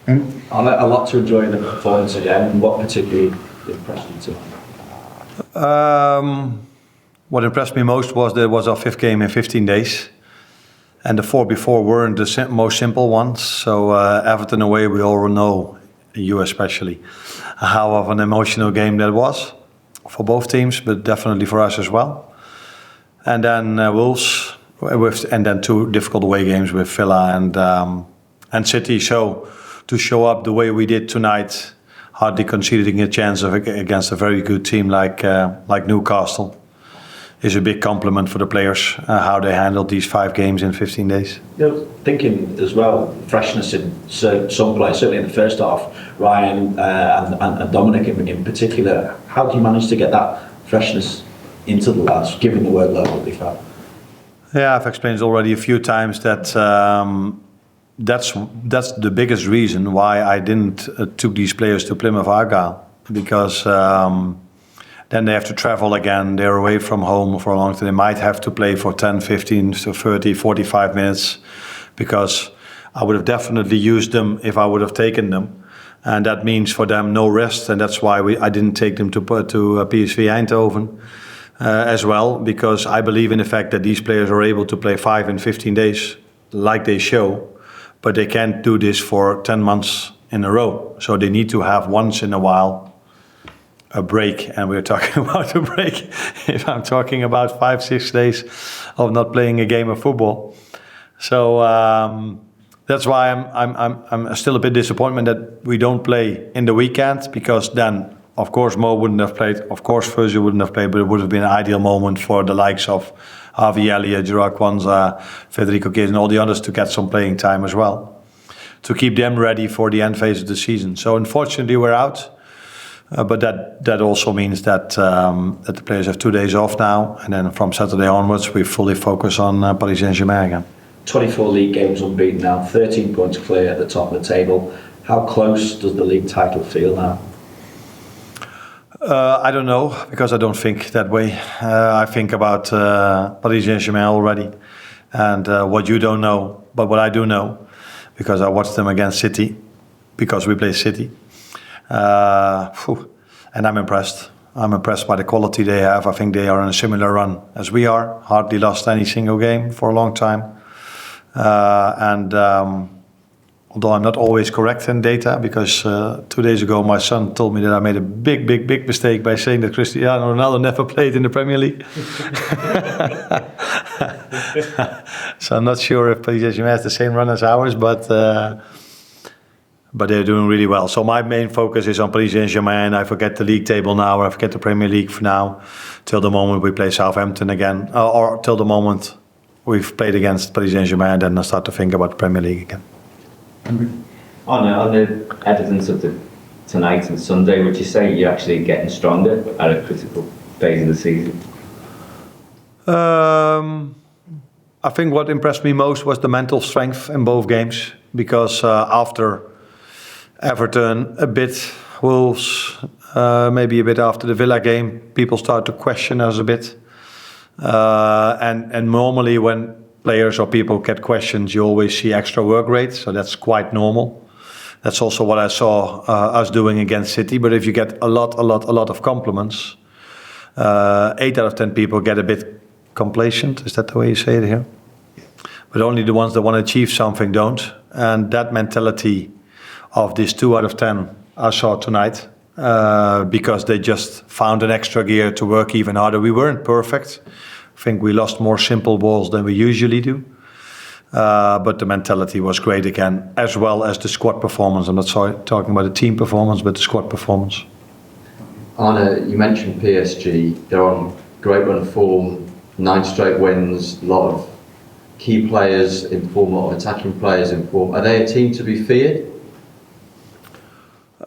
A lot to enjoy in the performance again. What particularly impressed you tonight? What impressed me most was that it was our 5th game in 15 days. And the 4 before weren't the most simple ones. So Everton away, we all know, you especially, how of an emotional game that was for both teams, but definitely for us as well. And then Wolves, and then 2 difficult away games with Villa and City. So to show up the way we did tonight, hardly conceding a chance against a very good team like Newcastle, is a big compliment for the players, how they handled these 5 games in 15 days. Thinking as well, freshness in some players, certainly in the first half, Ryan and Dominic in particular. How do you manage to get that freshness into the lads, given the workload that they've had? Yeah, I've explained already a few times that that's the biggest reason why I didn't took these players to Plymouth Argyle, because then they have to travel again. They're away from home for a long time. They might have to play for 10, 15, to 30, 45 minutes, because I would have definitely used them if I would have taken them. And that means for them no rest. And that's why I didn't take them to PSV Eindhoven as well, because I believe in the fact that these players are able to play 5 and 15 days like they show, but they can't do this for 10 months in a row. So they need to have once in a while a break, and we're talking about a break if I'm talking about 5-6 days of not playing a game of football. So that's why I'm still a bit disappointed that we don't play in the weekend, because then of course Mo wouldn't have played, of course Virgil wouldn't have played, but it would have been an ideal moment for the likes of Harvey Elliott, Gerard Kwanzaa, Federico Chiesa and all the others to get some playing time as well, to keep them ready for the end phase of the season. So unfortunately we're out. But that also means that the players have 2 days off now, and then from Saturday onwards we fully focus on Paris Saint-Germain again. 24 league games unbeaten now, 13 points clear at the top of the table. How close does the league title feel now? I don't know, because I don't think that way. I think about Paris Saint-Germain already, and what you don't know, but what I do know, because I watched them against City, because we play City. And I'm impressed. I'm impressed by the quality they have. I think they are in a similar run as we are. Hardly lost any single game for a long time. Although I'm not always correct in data, because 2 days ago my son told me that I made a big mistake by saying that Cristiano Ronaldo never played in the Premier League. So I'm not sure if Paris Saint-Germain has the same run as ours, but they're doing really well. So my main focus is on Paris Saint-Germain. I forget the league table now, or I forget the Premier League for now, till the moment we play Southampton again, or till the moment we've played against Paris Saint-Germain, and then I start to think about the Premier League again. On the evidence of tonight and Sunday, would you say you're actually getting stronger at a critical phase of the season? I think what impressed me most was the mental strength in both games, because after Everton, a bit, Wolves, maybe a bit after the Villa game, people start to question us a bit. And normally when players or people get questions, you always see extra work rate, so that's quite normal. That's also what I saw us doing against City. But if you get a lot of compliments, 8 out of 10 people get a bit complacent. Is that the way you say it here? But only the ones that want to achieve something don't. And that mentality of this 2 out of 10 I saw tonight, because they just found an extra gear to work even harder. We weren't perfect. I think we lost more simple balls than we usually do. But the mentality was great again, as well as the squad performance. I'm not talking about the team performance, but the squad performance. Arne, you mentioned PSG. They're on great run of form, 9 straight wins, a lot of key players in form, a lot of attacking players in form. Are they a team to be feared?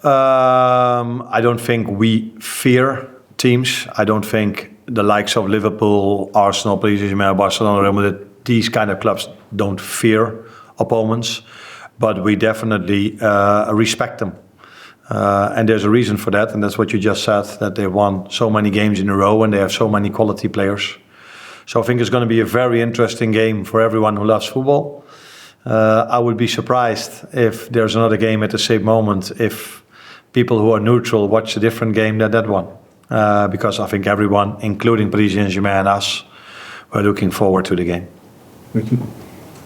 I don't think we fear teams. I don't think the likes of Liverpool, Arsenal, Paris Saint-Germain, Barcelona, Real Madrid, these kind of clubs don't fear opponents, but we definitely respect them. And there's a reason for that, and that's what you just said, that they've won so many games in a row and they have so many quality players. So I think it's going to be a very interesting game for everyone who loves football. I would be surprised if there's another game at the same moment, if people who are neutral watch a different game than that one. Because I think everyone, including Paris Saint-Germain and us, were looking forward to the game.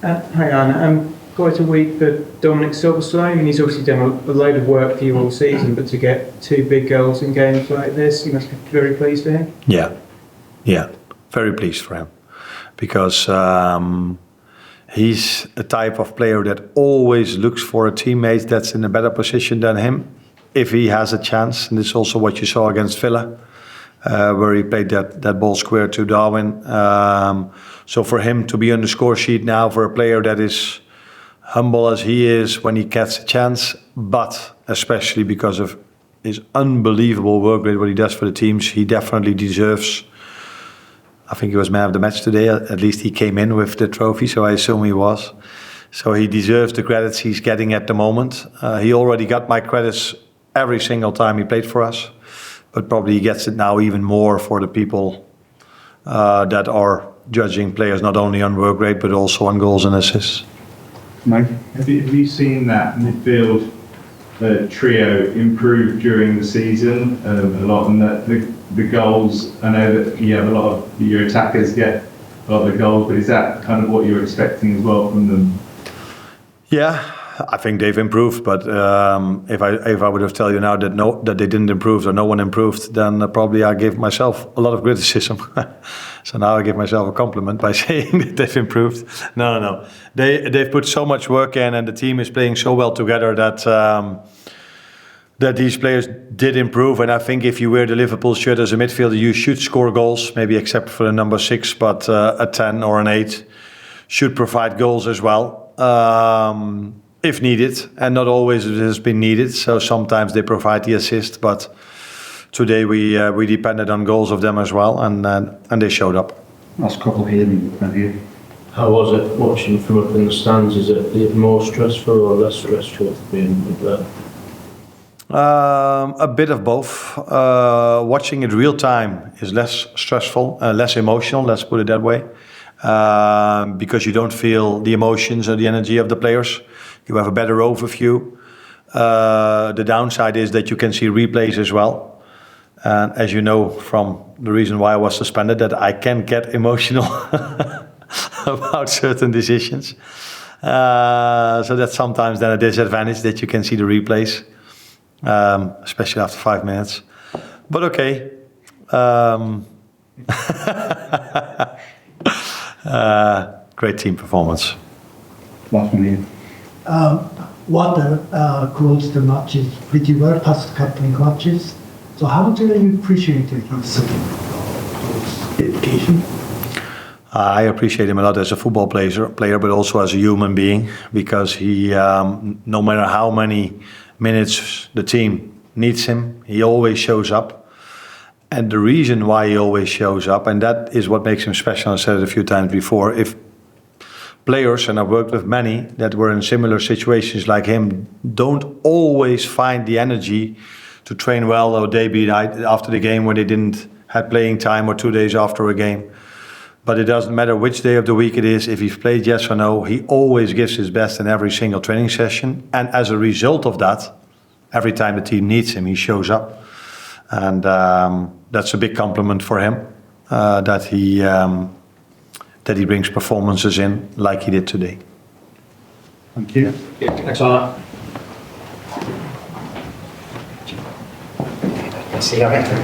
Hang on, quite a week for Dominic Szoboszlai. I mean, he's obviously done a load of work for you all season, but to get 2 big goals in games like this, you must be very pleased for him. Yeah, very pleased for him. Because he's a type of player that always looks for a teammate that's in a better position than him, if he has a chance. And this is also what you saw against Villa, where he played that ball square to Darwin. So for him to be on the score sheet now, for a player that is humble as he is when he gets a chance, but especially because of his unbelievable work rate, what he does for the teams, he definitely deserves. I think he was man of the match today. At least he came in with the trophy, so I assume he was. So he deserves the credits he's getting at the moment. He already got my credits every single time he played for us, but probably he gets it now even more for the people that are judging players not only on work rate but also on goals and assists. Mike, have you seen that midfield trio improve during the season a lot, and that the goals? I know that you have a lot of your attackers get a lot of the goals, but is that kind of what you're expecting as well from them? Yeah, I think they've improved, but if I would have told you now that they didn't improve or no one improved, then probably I gave myself a lot of criticism. So now I give myself a compliment by saying that they've improved. No. They've put so much work in, and the team is playing so well together that these players did improve. And I think if you wear the Liverpool shirt as a midfielder, you should score goals, maybe except for the number 6, but a 10 or an 8 should provide goals as well. If needed, and not always it has been needed. So sometimes they provide the assist, but today we depended on goals of them as well, and they showed up. Last couple here and here. How was it watching from up in the stands? Is it more stressful or less stressful being up there? A bit of both. Watching it real time is less stressful, less emotional, let's put it that way, because you don't feel the emotions or the energy of the players. You have a better overview. The downside is that you can see replays as well. And as you know from the reason why I was suspended, that I can get emotional about certain decisions. So that's sometimes then a disadvantage that you can see the replays, especially after 5 minutes. But okay. Great team performance. Last one here. Water closed the matches pretty well, past couple of matches. So how do you appreciate his dedication? I appreciate him a lot as a football player, but also as a human being, because he, no matter how many minutes the team needs him, he always shows up. And the reason why he always shows up, and that is what makes him special, I said it a few times before, if players, and I've worked with many that were in similar situations like him, don't always find the energy to train well or day be night after the game when they didn't have playing time or 2 days after a game. But it doesn't matter which day of the week it is, if he's played yes or no, he always gives his best in every single training session. And as a result of that, every time the team needs him, he shows up. And that's a big compliment for him, that he brings performances in like he did today. Thank you. Thanks, Arne. See you later.